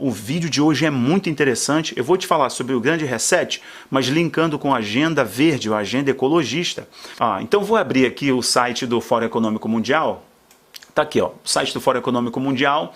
O vídeo de hoje é muito interessante. Eu vou te falar sobre o Grande Reset, mas linkando com a Agenda Verde, ou a Agenda Ecologista. Então vou abrir aqui o site do Fórum Econômico Mundial. Está aqui, ó, o site do Fórum Econômico Mundial.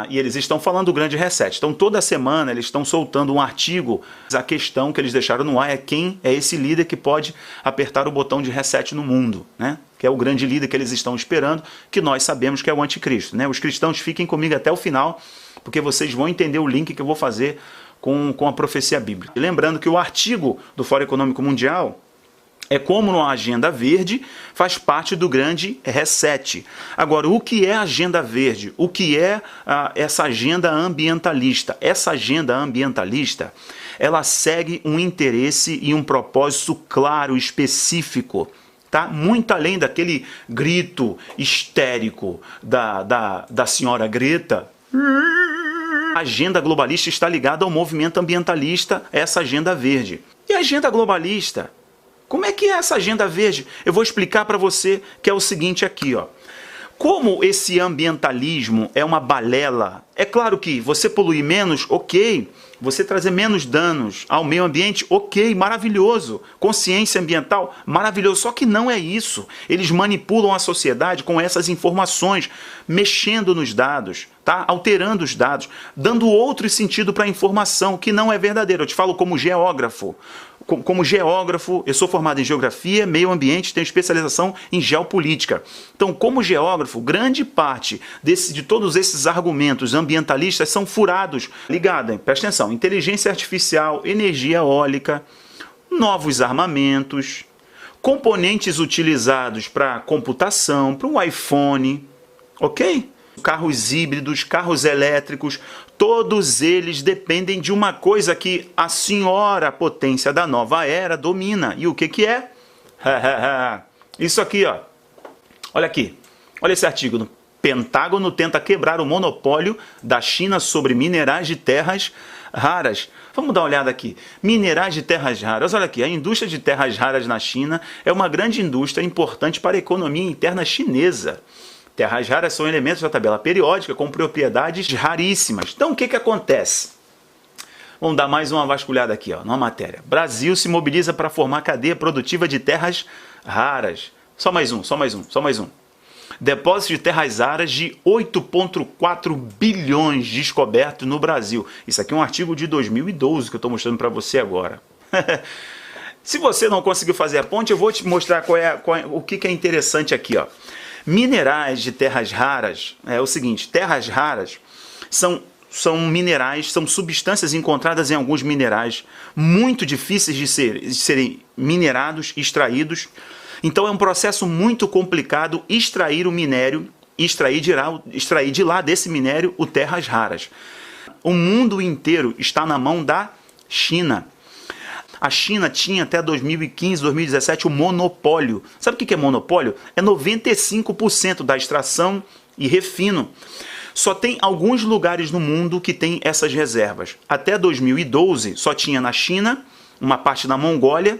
E eles estão falando do Grande Reset. Então toda semana eles estão soltando um artigo. A questão que eles deixaram no ar é quem é esse líder que pode apertar o botão de reset no mundo, né? Que é o grande líder que eles estão esperando, que nós sabemos que é o anticristo, né? Os cristãos fiquem comigo até o final, porque vocês vão entender o link que eu vou fazer com a profecia bíblica. E lembrando que o artigo do Fórum Econômico Mundial é como na Agenda Verde faz parte do Grande Reset. Agora, o que é a Agenda Verde? O que é essa agenda ambientalista? Essa agenda ambientalista, ela segue um interesse e um propósito claro, específico. Tá? Muito além daquele grito histérico da senhora Greta. A agenda globalista está ligada ao movimento ambientalista, essa agenda verde. E a agenda globalista? Como é que é essa agenda verde? Eu vou explicar para você que é o seguinte aqui, ó. Como esse ambientalismo é uma balela, é claro que você poluir menos, ok. Você trazer menos danos ao meio ambiente, ok, maravilhoso. Consciência ambiental, maravilhoso. Só que não é isso. Eles manipulam a sociedade com essas informações, mexendo nos dados, tá? Alterando os dados, dando outro sentido para a informação que não é verdadeira. Eu te falo como geógrafo. Como geógrafo, eu sou formado em geografia, meio ambiente, tenho especialização em geopolítica. Então, como geógrafo, grande parte de todos esses argumentos ambientalistas são furados. Ligado, hein? Presta atenção, inteligência artificial, energia eólica, novos armamentos, componentes utilizados para computação, para um iPhone, ok? Carros híbridos, carros elétricos, todos eles dependem de uma coisa que a senhora potência da nova era domina. E o que é? Isso aqui, ó. Olha aqui. Olha esse artigo. O Pentágono tenta quebrar o monopólio da China sobre minerais de terras raras. Vamos dar uma olhada aqui. Minerais de terras raras. Olha aqui, a indústria de terras raras na China é uma grande indústria importante para a economia interna chinesa. Terras raras são elementos da tabela periódica com propriedades raríssimas. Então, o que acontece? Vamos dar mais uma vasculhada aqui, ó, na matéria. Brasil se mobiliza para formar cadeia produtiva de terras raras. Só mais um. Depósito de terras raras de 8,4 bilhões descobertos no Brasil. Isso aqui é um artigo de 2012 que eu estou mostrando para você agora. Se você não conseguiu fazer a ponte, eu vou te mostrar o que é interessante aqui, ó. Minerais de terras raras, é o seguinte, terras raras são minerais, são substâncias encontradas em alguns minerais muito difíceis de serem minerados, extraídos. Então é um processo muito complicado extrair o minério, extrair de lá desse minério o terras raras. O mundo inteiro está na mão da China. A China tinha até 2015, 2017 o monopólio. Sabe o que é monopólio? É 95% da extração e refino. Só tem alguns lugares no mundo que tem essas reservas. Até 2012 só tinha na China, uma parte na Mongólia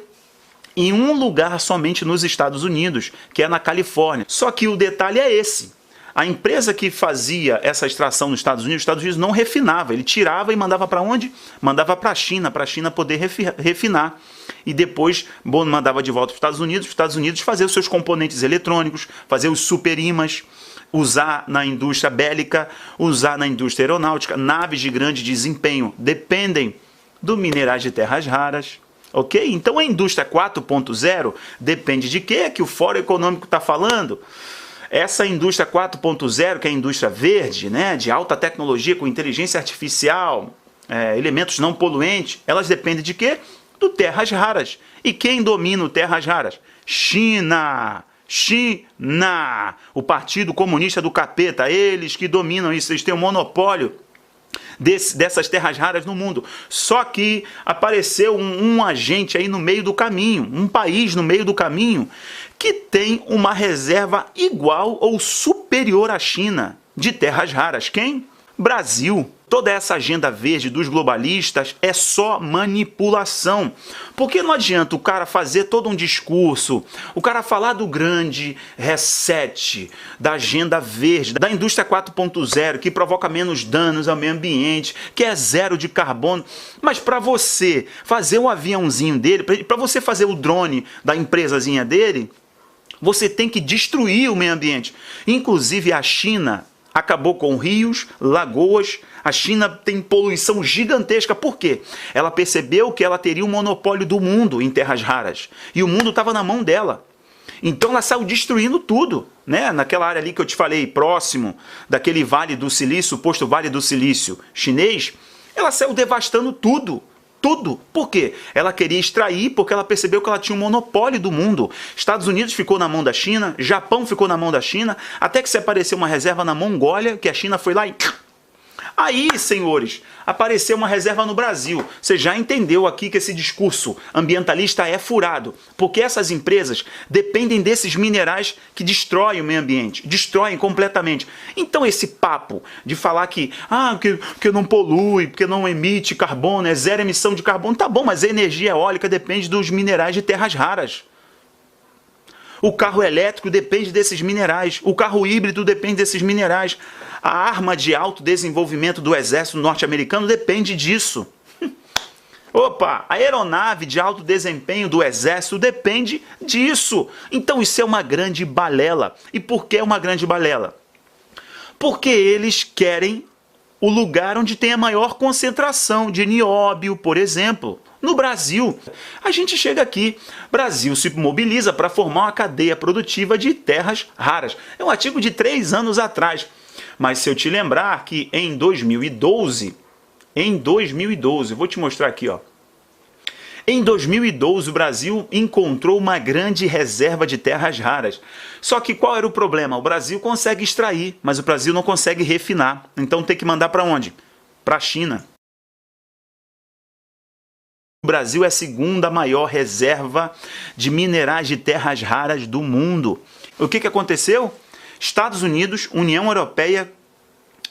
e um lugar somente nos Estados Unidos, que é na Califórnia. Só que o detalhe é esse. A empresa que fazia essa extração nos Estados Unidos não refinava, ele tirava e mandava para onde? Mandava para a China poder refinar. E depois mandava de volta para os Estados Unidos fazer os seus componentes eletrônicos, fazer os superímãs, usar na indústria bélica, usar na indústria aeronáutica, naves de grande desempenho, dependem do minerais de terras raras. Ok? Então a indústria 4.0 depende de quê? Que o Fórum Econômico está falando? Essa indústria 4.0, que é a indústria verde, né, de alta tecnologia, com inteligência artificial, elementos não poluentes, elas dependem de quê? Do terras raras. E quem domina o terras raras? China! China! O Partido Comunista do Capeta, eles que dominam isso, eles têm um monopólio dessas terras raras no mundo. Só que apareceu um agente aí no meio do caminho, um país no meio do caminho, que tem uma reserva igual ou superior à China de terras raras. Quem? Brasil. Toda essa agenda verde dos globalistas é só manipulação. Porque não adianta o cara fazer todo um discurso, o cara falar do grande reset, da agenda verde, da indústria 4.0, que provoca menos danos ao meio ambiente, que é zero de carbono. Mas para você fazer o aviãozinho dele, para você fazer o drone da empresazinha dele, você tem que destruir o meio ambiente. Inclusive a China acabou com rios, lagoas. A China tem poluição gigantesca. Por quê? Ela percebeu que ela teria o monopólio do mundo em terras raras. E o mundo estava na mão dela. Então ela saiu destruindo tudo, né? Naquela área ali que eu te falei, próximo daquele Vale do Silício, suposto Vale do Silício chinês, ela saiu devastando tudo. Tudo. Por quê? Ela queria extrair porque ela percebeu que ela tinha um monopólio do mundo. Estados Unidos ficou na mão da China, Japão ficou na mão da China, até que se apareceu uma reserva na Mongólia, que a China foi lá e... Aí, senhores, apareceu uma reserva no Brasil. Você já entendeu aqui que esse discurso ambientalista é furado, porque essas empresas dependem desses minerais que destroem o meio ambiente, destroem completamente. Então esse papo de falar que não polui, porque não emite carbono, é zero emissão de carbono, tá bom, mas a energia eólica depende dos minerais de terras raras. O carro elétrico depende desses minerais, o carro híbrido depende desses minerais. A arma de alto desenvolvimento do exército norte-americano depende disso. Opa, a aeronave de alto desempenho do exército depende disso. Então isso é uma grande balela. E por que é uma grande balela? Porque eles querem o lugar onde tem a maior concentração de nióbio, por exemplo. No Brasil, a gente chega aqui, Brasil se mobiliza para formar uma cadeia produtiva de terras raras. É um artigo de 3 anos atrás. Mas se eu te lembrar que em 2012, vou te mostrar aqui, ó. Em 2012, o Brasil encontrou uma grande reserva de terras raras. Só que qual era o problema? O Brasil consegue extrair, mas o Brasil não consegue refinar. Então tem que mandar para onde? Para a China. O Brasil é a segunda maior reserva de minerais de terras raras do mundo. O que aconteceu? Estados Unidos, União Europeia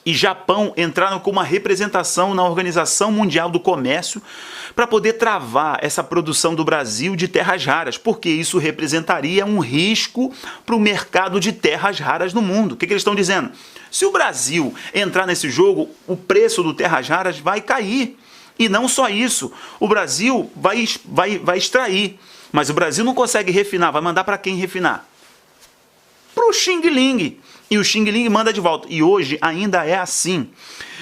e Japão entraram com uma representação na Organização Mundial do Comércio para poder travar essa produção do Brasil de terras raras, porque isso representaria um risco para o mercado de terras raras no mundo. O que eles estão dizendo? Se o Brasil entrar nesse jogo, o preço do terras raras vai cair. E não só isso, o Brasil vai extrair, mas o Brasil não consegue refinar, vai mandar para quem refinar? Para o Xing Ling. E o Xing Ling manda de volta. E hoje ainda é assim.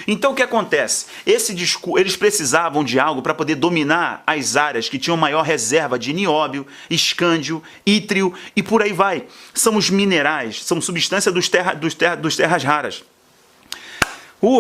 Então o que acontece? Eles precisavam de algo para poder dominar as áreas que tinham maior reserva de nióbio, escândio, ítrio e por aí vai. São os minerais, são substâncias dos terras raras.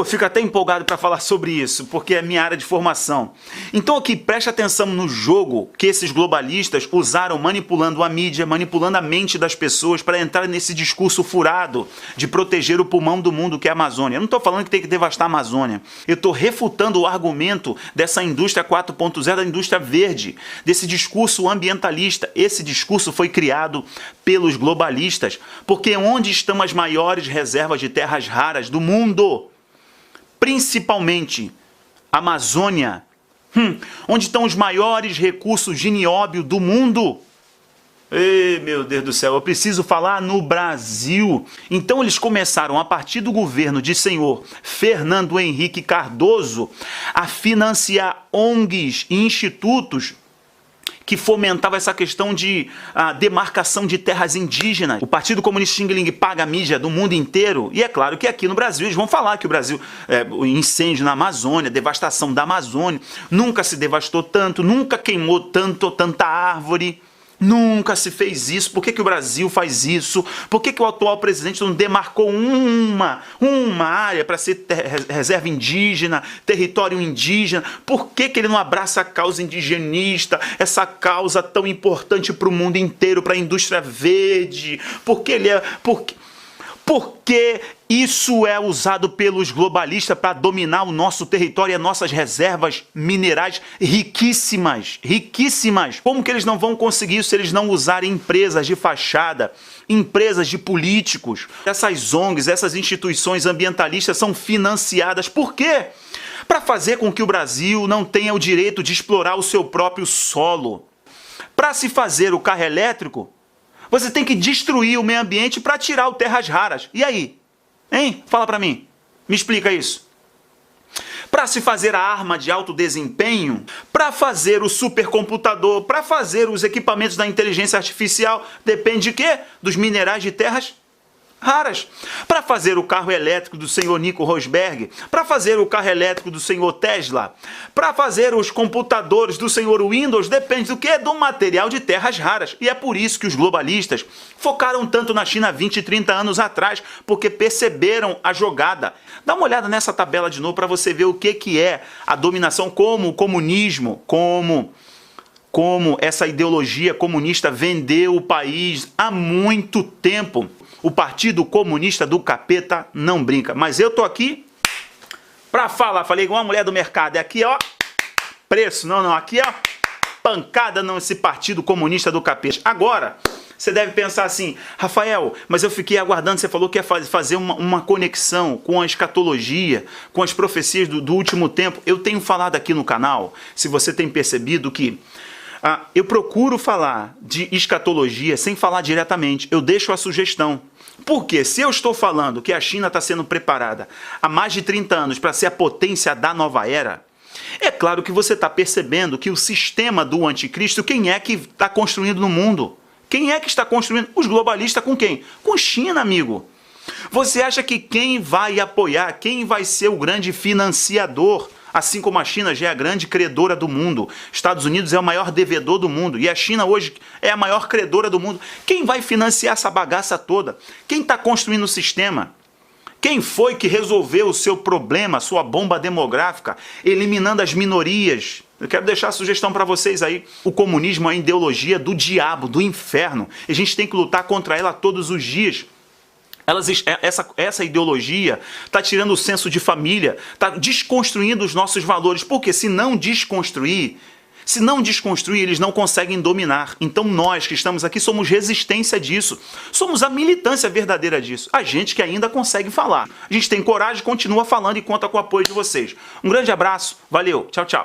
Fico até empolgado para falar sobre isso, porque é minha área de formação. Então aqui, preste atenção no jogo que esses globalistas usaram manipulando a mídia, manipulando a mente das pessoas para entrar nesse discurso furado de proteger o pulmão do mundo que é a Amazônia. Eu não estou falando que tem que devastar a Amazônia. Eu estou refutando o argumento dessa indústria 4.0, da indústria verde, desse discurso ambientalista. Esse discurso foi criado pelos globalistas, porque onde estão as maiores reservas de terras raras do mundo? Principalmente Amazônia, onde estão os maiores recursos de nióbio do mundo. Ei, meu Deus do céu, eu preciso falar no Brasil. Então eles começaram, a partir do governo de senhor Fernando Henrique Cardoso, a financiar ONGs e institutos que fomentava essa questão de demarcação de terras indígenas. O Partido Comunista Xing Ling paga a mídia do mundo inteiro, e é claro que aqui no Brasil eles vão falar que o Brasil, o incêndio na Amazônia, devastação da Amazônia, nunca se devastou tanto, nunca queimou tanta árvore. Nunca se fez isso. Por que o Brasil faz isso? Por que o atual presidente não demarcou uma área para ser reserva indígena, território indígena? Por que ele não abraça a causa indigenista, essa causa tão importante para o mundo inteiro, para a indústria verde? Porque isso é usado pelos globalistas para dominar o nosso território e as nossas reservas minerais riquíssimas, riquíssimas. Como que eles não vão conseguir isso se eles não usarem empresas de fachada, empresas de políticos? Essas ONGs, essas instituições ambientalistas são financiadas. Por quê? Para fazer com que o Brasil não tenha o direito de explorar o seu próprio solo. Para se fazer o carro elétrico, você tem que destruir o meio ambiente para tirar o terras raras. E aí? Hein? Fala para mim. Me explica isso. Para se fazer a arma de alto desempenho, para fazer o supercomputador, para fazer os equipamentos da inteligência artificial, depende de quê? Dos minerais de terras raras. Para fazer o carro elétrico do senhor Nico Rosberg, para fazer o carro elétrico do senhor Tesla, para fazer os computadores do senhor Windows, depende do quê? Do material de terras raras. E é por isso que os globalistas focaram tanto na China 20 e 30 anos atrás, porque perceberam a jogada. Dá uma olhada nessa tabela de novo para você ver o que é a dominação, como o comunismo, como essa ideologia comunista vendeu o país há muito tempo. O Partido Comunista do Capeta não brinca. Mas eu tô aqui pra falar. Falei igual uma mulher do mercado. É aqui, ó, preço. Não. Aqui, ó, pancada nesse Partido Comunista do Capeta. Agora, você deve pensar assim, Rafael, mas eu fiquei aguardando, você falou que ia fazer uma conexão com a escatologia, com as profecias do último tempo. Eu tenho falado aqui no canal, se você tem percebido que eu procuro falar de escatologia sem falar diretamente. Eu deixo a sugestão. Porque se eu estou falando que a China está sendo preparada há mais de 30 anos para ser a potência da nova era, é claro que você está percebendo que o sistema do anticristo, quem é que está construindo no mundo? Quem é que está construindo? Os globalistas com quem? Com China, amigo. Você acha que quem vai apoiar, quem vai ser o grande financiador? Assim como a China já é a grande credora do mundo, Estados Unidos é o maior devedor do mundo e a China hoje é a maior credora do mundo. Quem vai financiar essa bagaça toda? Quem está construindo o sistema? Quem foi que resolveu o seu problema, a sua bomba demográfica, eliminando as minorias? Eu quero deixar a sugestão para vocês aí. O comunismo é a ideologia do diabo, do inferno. E a gente tem que lutar contra ela todos os dias. Essa ideologia está tirando o senso de família, está desconstruindo os nossos valores, porque se não desconstruir, eles não conseguem dominar. Então nós que estamos aqui somos resistência disso, somos a militância verdadeira disso, a gente que ainda consegue falar. A gente tem coragem, continua falando e conta com o apoio de vocês. Um grande abraço, valeu, tchau, tchau.